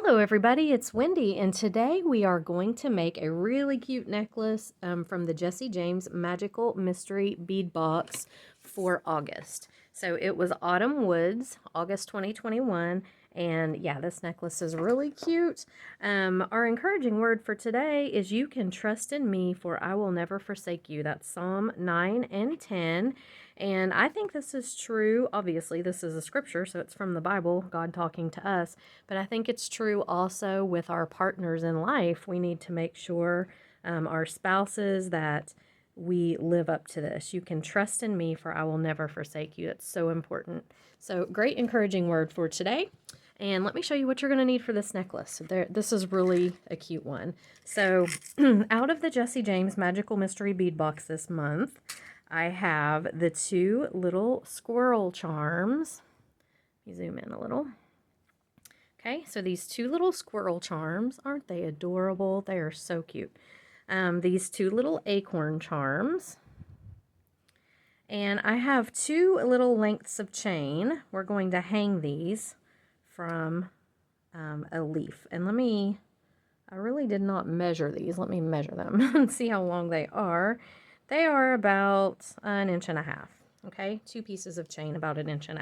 Hello everybody, it's Wendy, and today we are going to make a really cute necklace from the Jesse James Magical Mystery Bead Box for August. So it was Autumn Woods, August 2021, and yeah, this necklace is really cute. Our encouraging word for today is "You can trust in me, for I will never forsake you." That's Psalm 9 and 10. And I think this is true. Obviously, this is a scripture, so it's from the Bible, God talking to us. But I think it's true also with our partners in life. We need to make sure our spouses that we live up to this. You can trust in me, for I will never forsake you. It's so important. So, great encouraging word for today. And let me show you what you're going to need for this necklace. This is really a cute one. So, out of the Jesse James Magical Mystery Bead Box this month, I have the two little squirrel charms. Let me zoom in a little. Okay, so these two little squirrel charms, aren't they adorable? They are so cute. These two little acorn charms. And I have two little lengths of chain. We're going to hang these from a leaf. And I really did not measure these. Let me measure them and see how long they are. They are about 1.5 inches, okay? Two pieces of chain, about 1.5 inches.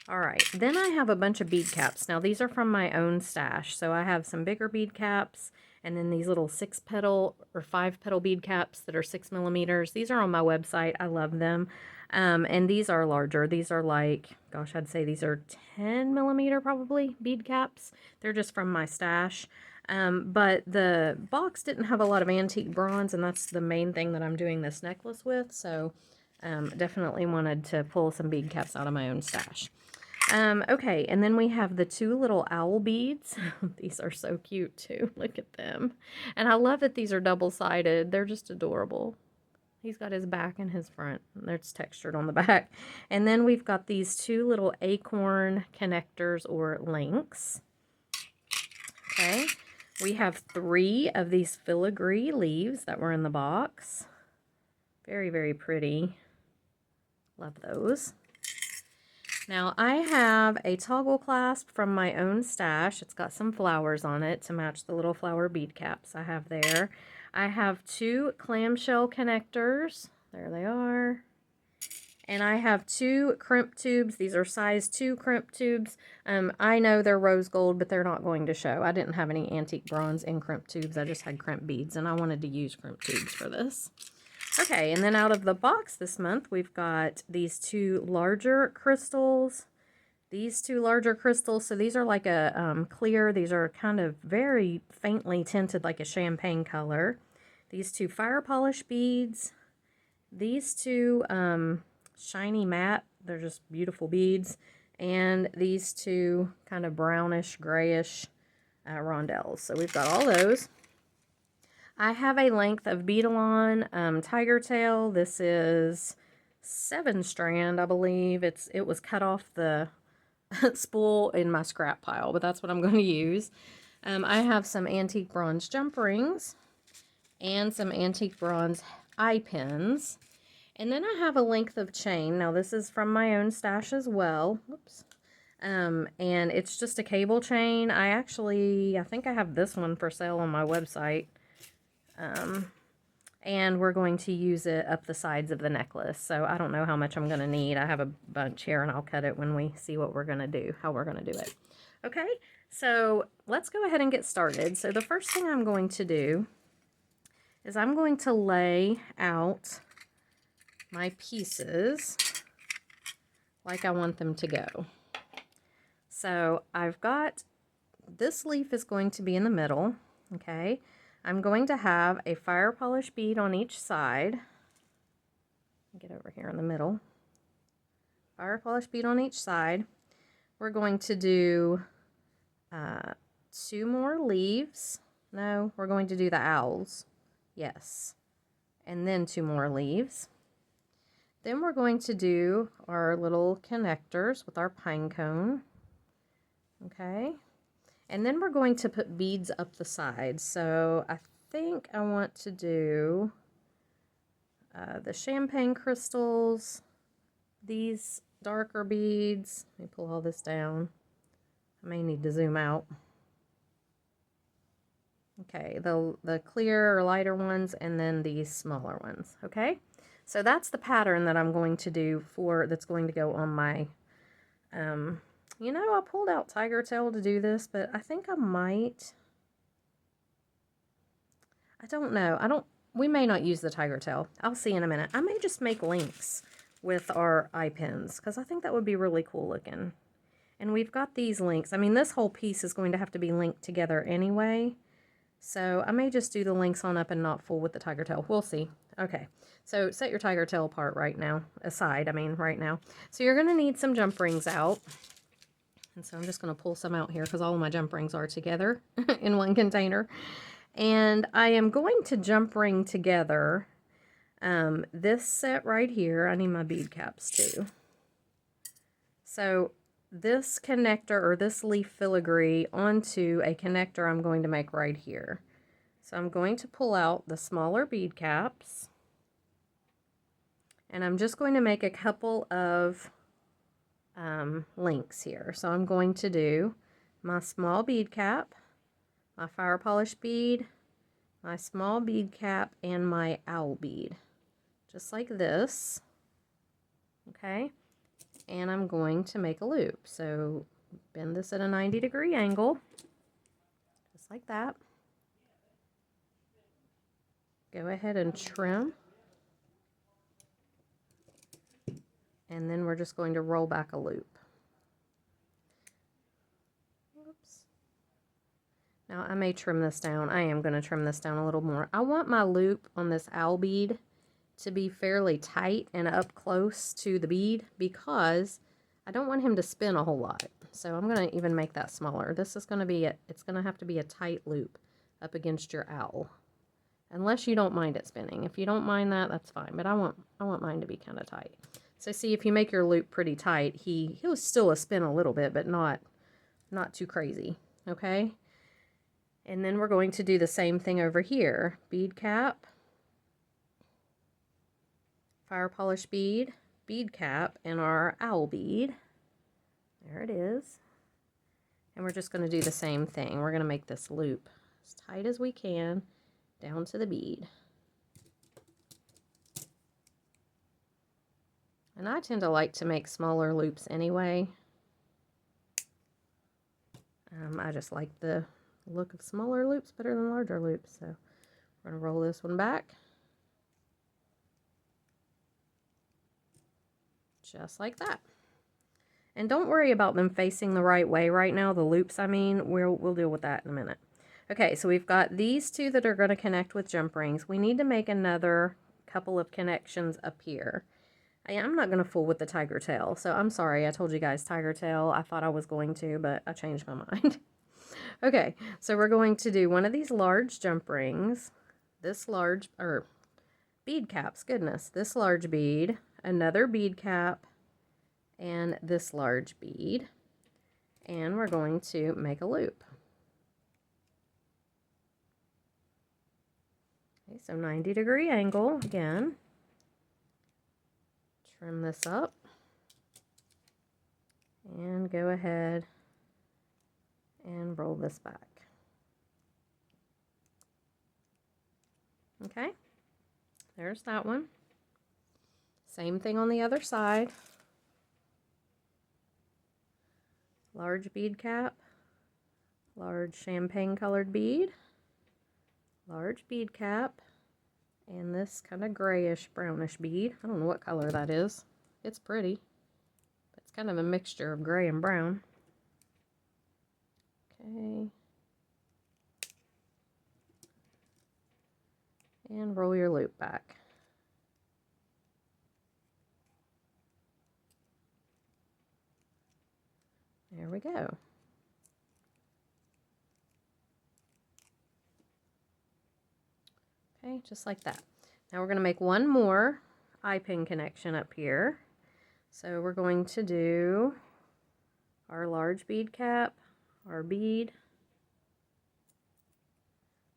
All right, then I have a bunch of bead caps. Now, these are from my own stash. So I have some bigger bead caps, and then these little 6-petal or 5-petal bead caps that are 6 millimeters. These are on my website. I love them. And these are larger. These are like, gosh, I'd say these are 10 millimeter probably bead caps. They're just from my stash. But the box didn't have a lot of antique bronze, and that's the main thing that I'm doing this necklace with. So definitely wanted to pull some bead caps out of my own stash. Okay, and then we have the two little owl beads. These are so cute too. Look at them. And I love that these are double-sided. They're just adorable. He's got his back and his front. It's textured on the back. And then we've got these two little acorn connectors or links. Okay. We have 3 of these filigree leaves that were in the box. Very, very pretty. Love those. Now, I have a toggle clasp from my own stash. It's got some flowers on it to match the little flower bead caps I have there. I have 2 clamshell connectors. There they are. And I have 2 crimp tubes. These are size 2 crimp tubes. I know they're rose gold, but they're not going to show. I didn't have any antique bronze in crimp tubes. I just had crimp beads, and I wanted to use crimp tubes for this. Okay, and then out of the box this month, we've got these 2 larger crystals. These 2 larger crystals, so these are like a clear. These are kind of very faintly tinted, like a champagne color. These 2 fire polish beads. These 2 shiny matte. They're just beautiful beads. And these 2 kind of brownish, grayish rondelles. So we've got all those. I have a length of Beadalon tiger tail. This is 7 strand, I believe. It was cut off the spool in my scrap pile, but that's what I'm going to use. I have some antique bronze jump rings and some antique bronze eye pins. And then I have a length of chain. Now, this is from my own stash as well. Whoops. And it's just a cable chain. I think I have this one for sale on my website. And we're going to use it up the sides of the necklace. So I don't know how much I'm going to need. I have a bunch here, and I'll cut it when we see what we're going to do, how we're going to do it. Okay, so let's go ahead and get started. So the first thing I'm going to do is I'm going to lay out my pieces like I want them to go. So I've got, this leaf is going to be in the middle, okay? I'm going to have a fire polish bead on each side. Get over here in the middle. Fire polish bead on each side. We're going to do 2 more leaves. No, we're going to do the owls. Yes. And then 2 more leaves. Then we're going to do our little connectors with our pine cone. Okay. And then we're going to put beads up the sides. So I think I want to do the champagne crystals, these darker beads. Let me pull all this down. I may need to zoom out. Okay, the clear or lighter ones, and then these smaller ones, okay? So that's the pattern that I'm going to do that's going to go on my, you know, I pulled out Tiger Tail to do this, but I think I might, I don't know. We may not use the Tiger Tail. I'll see in a minute. I may just make links with our eye pins, because I think that would be really cool looking. And we've got these links. I mean, this whole piece is going to have to be linked together anyway. So I may just do the links on up and not full with the tiger tail. We'll see. Okay, so set your tiger tail apart right now. Right now. So you're going to need some jump rings out. And so I'm just going to pull some out here because all of my jump rings are together in one container. And I am going to jump ring together this set right here. I need my bead caps too. So this connector or this leaf filigree onto a connector I'm going to make right here. So I'm going to pull out the smaller bead caps, and I'm just going to make a couple of links here. So I'm going to do my small bead cap, my fire polish bead, my small bead cap, and my owl bead, just like this. Okay, and I'm going to make a loop. So bend this at a 90-degree angle, just like that. Go ahead and trim. And then we're just going to roll back a loop. Oops. Now I may trim this down. I am going to trim this down a little more. I want my loop on this owl bead to be fairly tight and up close to the bead because I don't want him to spin a whole lot. So I'm going to even make that smaller. This is going to be it's going to have to be a tight loop up against your owl. Unless you don't mind it spinning. If you don't mind that, that's fine. But I want mine to be kind of tight. So see, if you make your loop pretty tight, he'll still spin a little bit, but not too crazy. Okay? And then we're going to do the same thing over here. Bead cap, fire polish bead, bead cap, and our owl bead. There it is. And we're just going to do the same thing. We're going to make this loop as tight as we can down to the bead. And I tend to like to make smaller loops anyway. I just like the look of smaller loops better than larger loops. So we're going to roll this one back. Just like that. And don't worry about them facing the right way right now. The loops, I mean, we'll deal with that in a minute. Okay, so we've got these two that are going to connect with jump rings. We need to make another couple of connections up here. I'm not going to fool with the tiger tail, so I'm sorry. I told you guys tiger tail. I thought I was going to, but I changed my mind. Okay, so we're going to do one of these large jump rings, this large, or bead caps, goodness, this large bead, another bead cap, and this large bead, and we're going to make a loop. Okay, so 90-degree angle again. Trim this up and go ahead and roll this back. Okay, there's that one. Same thing on the other side. Large bead cap, large champagne colored bead, large bead cap, and this kind of grayish brownish bead. I don't know what color that is. It's pretty. But it's kind of a mixture of gray and brown. Okay. And roll your loop back. There we go. Okay, just like that. Now we're going to make one more eye pin connection up here. So we're going to do our large bead cap, our bead,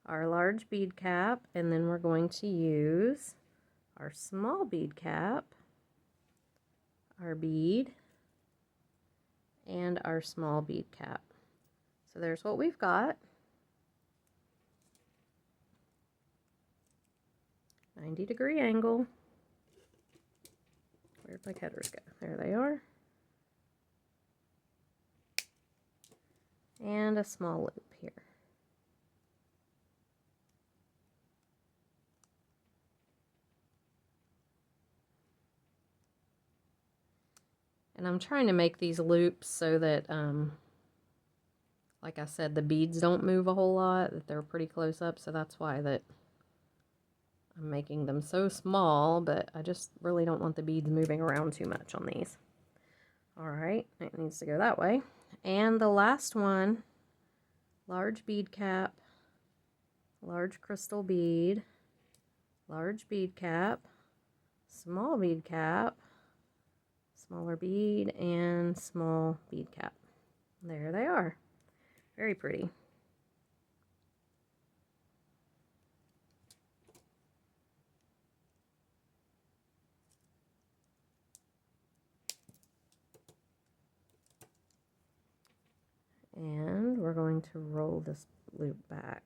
our large bead cap, and then we're going to use our small bead cap, our bead, and our small bead cap. So there's what we've got. 90-degree angle. Where'd my cutters go? There they are. And a small loop here. And I'm trying to make these loops so that, like I said, the beads don't move a whole lot, that they're pretty close up, so that's why that I'm making them so small, but I just really don't want the beads moving around too much on these. All right, it needs to go that way. And the last one, large bead cap, large crystal bead, large bead cap, small bead cap, smaller bead, and small bead cap. There they are. Very pretty. And we're going to roll this loop back.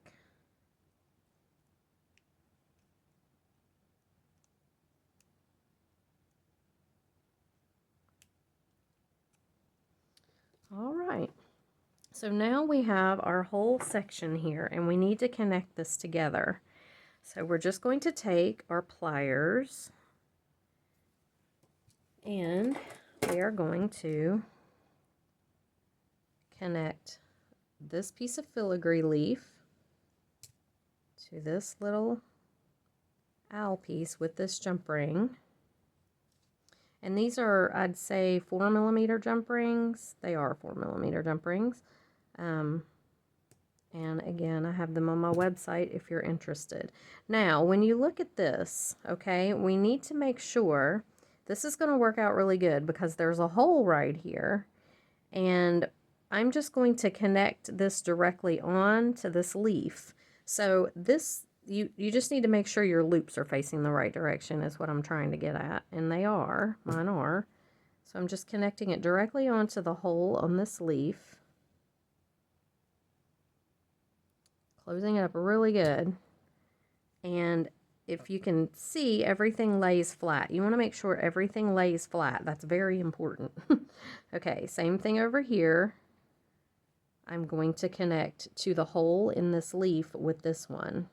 All right. So now we have our whole section here, and we need to connect this together. So we're just going to take our pliers and we are going to connect this piece of filigree leaf to this little owl piece with this jump ring. And these are, I'd say, 4mm jump rings. They are 4mm jump rings. And again, I have them on my website if you're interested. Now, when you look at this, okay, we need to make sure this is going to work out really good because there's a hole right here. And I'm just going to connect this directly on to this leaf. So this, you just need to make sure your loops are facing the right direction is what I'm trying to get at. And they are, mine are. So I'm just connecting it directly onto the hole on this leaf. Closing it up really good. And if you can see, everything lays flat. You want to make sure everything lays flat. That's very important. Okay, same thing over here. I'm going to connect to the hole in this leaf with this one.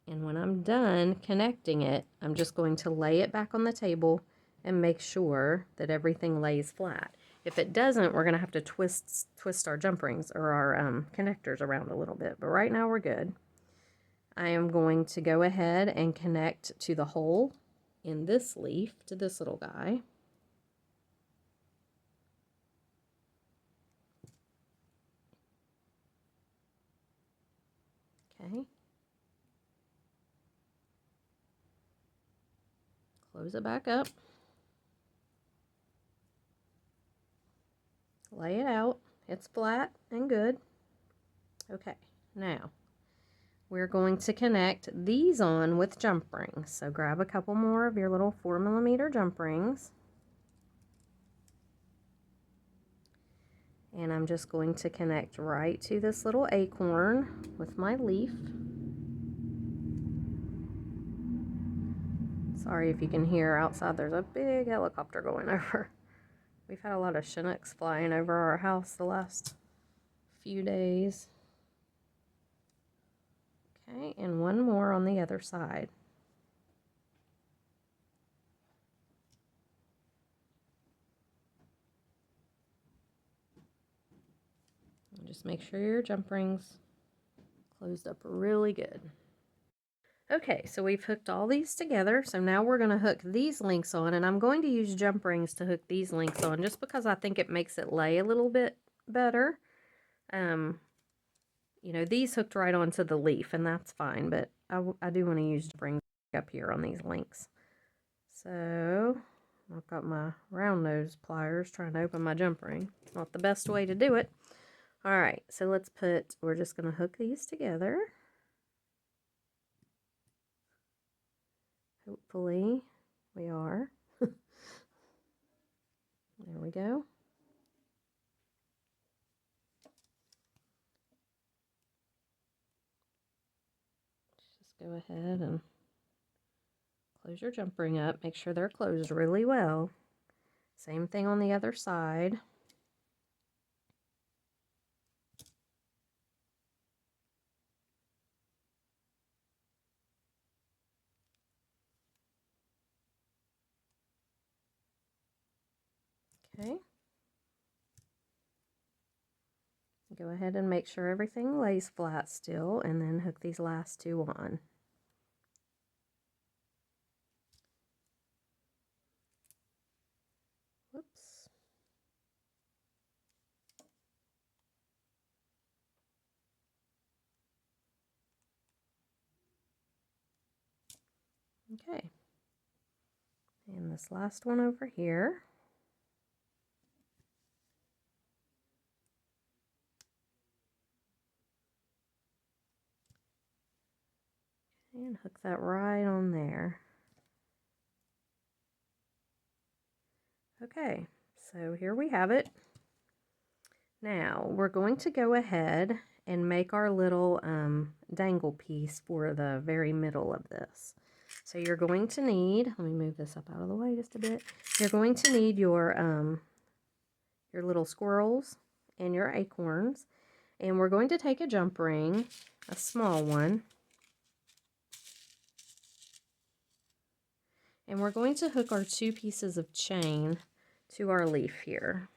And when I'm done connecting it, I'm just going to lay it back on the table and make sure that everything lays flat. If it doesn't, we're going to have to twist our jump rings or our connectors around a little bit. But right now we're good. I am going to go ahead and connect to the hole in this leaf, to this little guy. Okay. Close it back up. Lay it out. It's flat and good. Okay, now we're going to connect these on with jump rings. So grab a couple more of your little 4mm jump rings. And I'm just going to connect right to this little acorn with my leaf. Sorry if you can hear outside, there's a big helicopter going over. We've had a lot of Chinooks flying over our house the last few days. Okay, and one more on the other side. And just make sure your jump rings closed up really good. Okay, so we've hooked all these together. So now we're going to hook these links on, and I'm going to use jump rings to hook these links on just because I think it makes it lay a little bit better. You know, these hooked right onto the leaf, and that's fine, but I do want to use jump rings up here on these links. So I've got my round nose pliers trying to open my jump ring. It's not the best way to do it. All right, so we're just going to hook these together. Hopefully we are. There we go. Just go ahead and close your jump ring up. Make sure they're closed really well. Same thing on the other side. Okay. Go ahead and make sure everything lays flat still, and then hook these last two on. Whoops. Okay. And this last one over here. And hook that right on there. Okay, so here we have it. Now we're going to go ahead and make our little dangle piece for the very middle of this. So you're going to need, let me move this up out of the way just a bit. You're going to need your little squirrels and your acorns. And we're going to take a jump ring, a small one. And we're going to hook our two pieces of chain to our leaf here.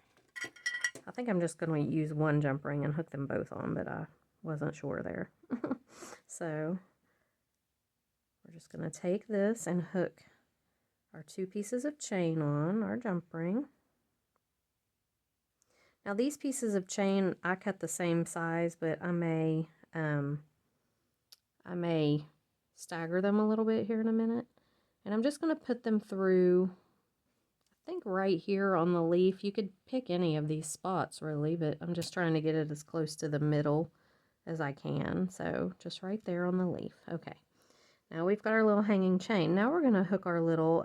I think I'm just going to use one jump ring and hook them both on, but I wasn't sure there. So we're just going to take this and hook our two pieces of chain on our jump ring. Now these pieces of chain, I cut the same size, but I may stagger them a little bit here in a minute. And I'm just going to put them through, I think right here on the leaf. You could pick any of these spots really, but I'm just trying to get it as close to the middle as I can. So just right there on the leaf. Okay. Now we've got our little hanging chain. Now we're going to hook our little,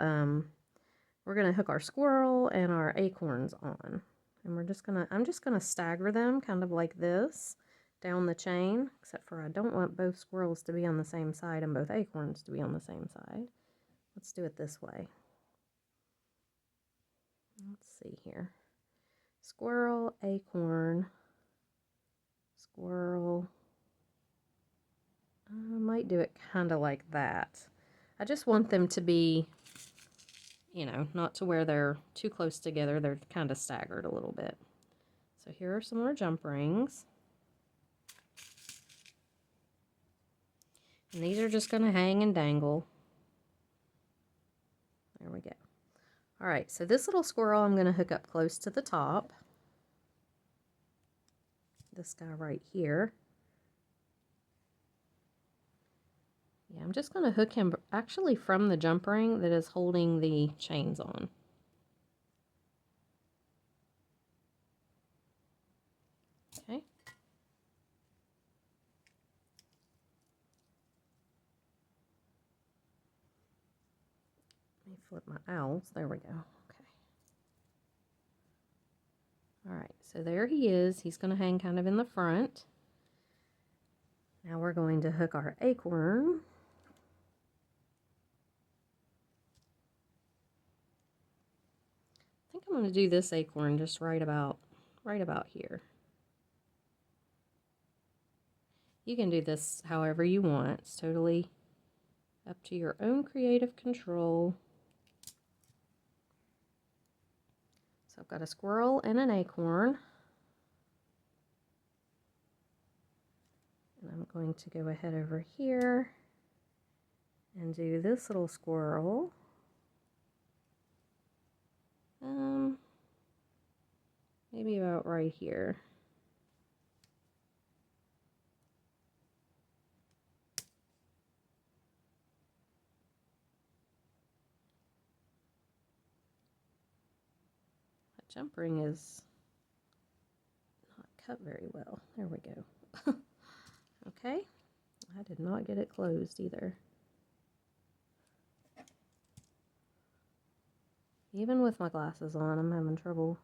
we're going to hook our squirrel and our acorns on. And I'm just going to stagger them kind of like this down the chain, except for I don't want both squirrels to be on the same side and both acorns to be on the same side. Let's do it this way. Let's see here. Squirrel, acorn, squirrel. I might do it kind of like that. I just want them to be, you know, not to where they're too close together. They're kind of staggered a little bit. So here are some more jump rings. And these are just going to hang and dangle. There we go. All right, so this little squirrel I'm going to hook up close to the top. This guy right here. Yeah, I'm just going to hook him actually from the jump ring that is holding the chains on. Okay. Let me flip my owls. There we go. Okay. All right, so there he is. He's going to hang kind of in the front. Now we're going to hook our acorn. I think I'm going to do this acorn just right about here. You can do this however you want. It's totally up to your own creative control. So I've got a squirrel and an acorn. And I'm going to go ahead over here and do this little squirrel. Maybe about right here. That jump ring is not cut very well. There we go. Okay, I did not get it closed either. Even with my glasses on, I'm having trouble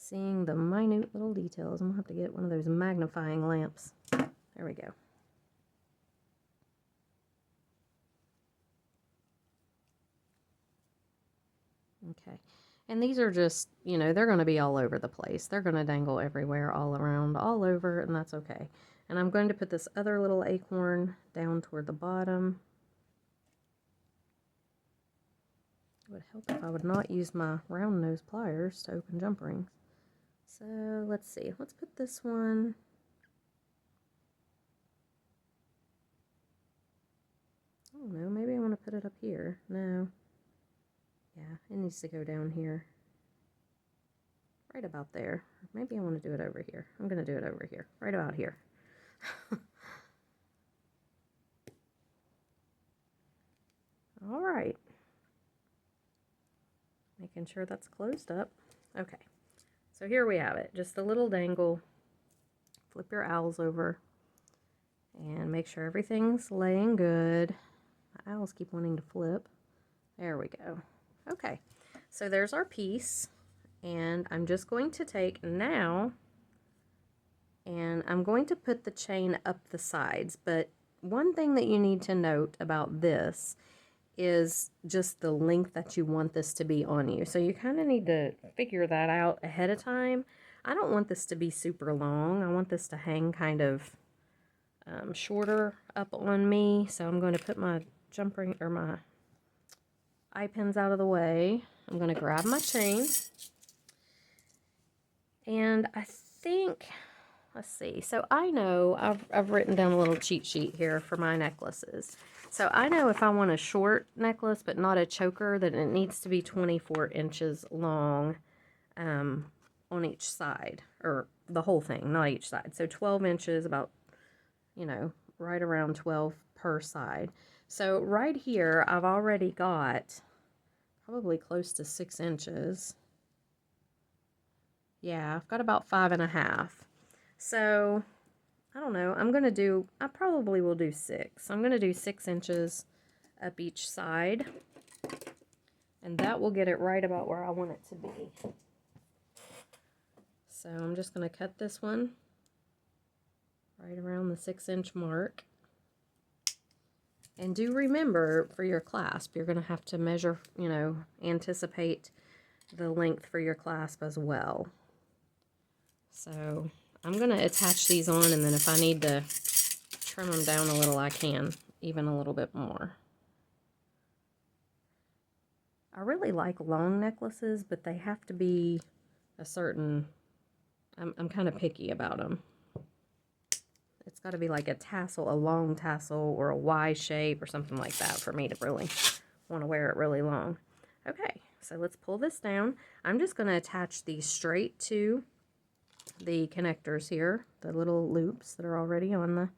seeing the minute little details. I'm gonna have to get one of those magnifying lamps. There we go. Okay, and these are just, you know, they're going to be all over the place. They're going to dangle everywhere, all around, all over, and that's okay. And I'm going to put this other little acorn down toward the bottom. It would help if I would not use my round nose pliers to open jump rings. So let's see, let's put this one. I don't know, maybe I want to put it up here. No. Yeah, it needs to go down here. Right about there. Maybe I want to do it over here. I'm going to do it over here. Right about here. All right. Making sure that's closed up. Okay. So here we have it. Just a little dangle. Flip your owls over. And make sure everything's laying good. My owls keep wanting to flip. There we go. Okay. So there's our piece. And I'm just going to take now, and I'm going to put the chain up the sides. But one thing that you need to note about this is just the length that you want this to be on you. So you kind of need to figure that out ahead of time. I don't want this to be super long. I want this to hang kind of shorter up on me. So I'm going to put my jump ring or my eye pins out of the way. I'm going to grab my chain. And I think, let's see, so I know I've written down a little cheat sheet here for my necklaces. So I know if I want a short necklace but not a choker, then it needs to be 24 inches long on each side, or the whole thing, not each side. So 12 inches, about, you know, right around 12 per side. So right here, I've already got probably close to 6 inches. Yeah, I've got about 5.5. So, I don't know. I probably will do 6. I'm going to do 6 inches up each side. And that will get it right about where I want it to be. So, I'm just going to cut this one right around the 6-inch mark. And do remember, for your clasp, you're going to have to measure, you know, anticipate the length for your clasp as well. So I'm going to attach these on, and then if I need to trim them down a little, I can, even a little bit more. I really like long necklaces, but they have to be a certain, I'm kind of picky about them. It's got to be like a tassel, a long tassel, or a Y shape or something like that for me to really want to wear it really long. Okay, so let's pull this down. I'm just going to attach these straight to the connectors here, the little loops that are already on the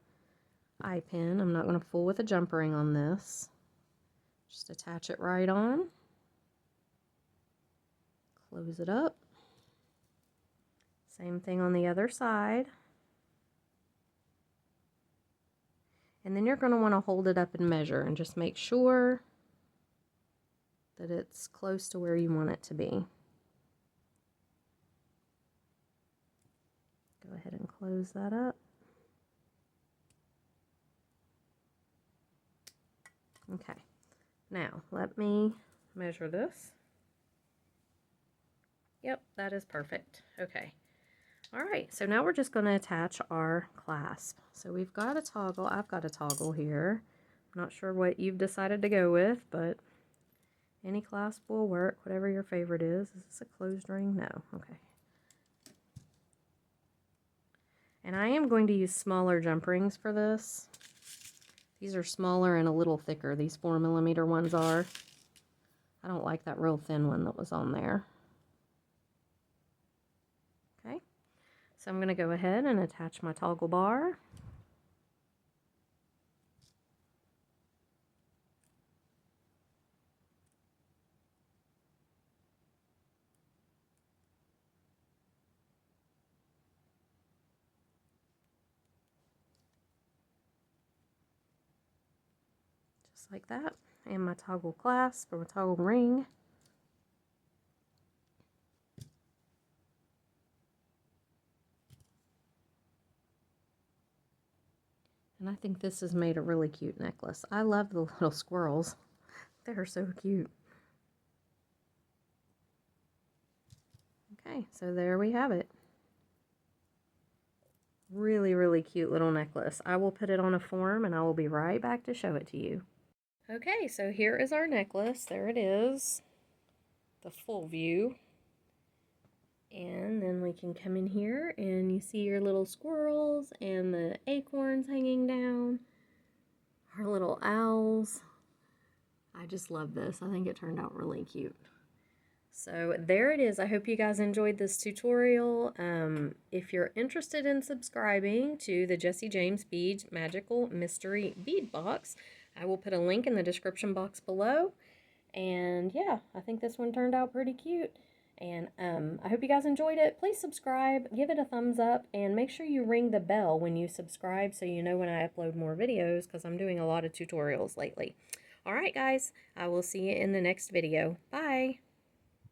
eye pin. I'm not going to fool with a jump ring on this. Just attach it right on. Close it up. Same thing on the other side. And then you're going to want to hold it up and measure and just make sure that it's close to where you want it to be. Go ahead and close that up. Okay, now let me measure this. Yep, that is perfect. Okay. All right, so now we're just going to attach our clasp. So we've got a toggle. I've got a toggle here. I'm not sure what you've decided to go with, but any clasp will work, whatever your favorite is. Is this a closed ring? No. Okay. And I am going to use smaller jump rings for this. These are smaller and a little thicker. These 4mm ones are. I don't like that real thin one that was on there. Okay. So I'm going to go ahead and attach my toggle bar. Just like that. And my toggle clasp or my toggle ring. And I think this has made a really cute necklace. I love the little squirrels. They're so cute. Okay, so there we have it. Really, really cute little necklace. I will put it on a form and I will be right back to show it to you. Okay, so here is our necklace. There it is. The full view. And then we can come in here and you see your little squirrels and the acorns hanging down. Our little owls. I just love this. I think it turned out really cute. So there it is. I hope you guys enjoyed this tutorial. If you're interested in subscribing to the Jesse James Bead Magical Mystery Bead Box, I will put a link in the description box below. And yeah, I think this one turned out pretty cute. And I hope you guys enjoyed it. Please subscribe, give it a thumbs up, and make sure you ring the bell when you subscribe so you know when I upload more videos, because I'm doing a lot of tutorials lately. Alright guys, I will see you in the next video. Bye!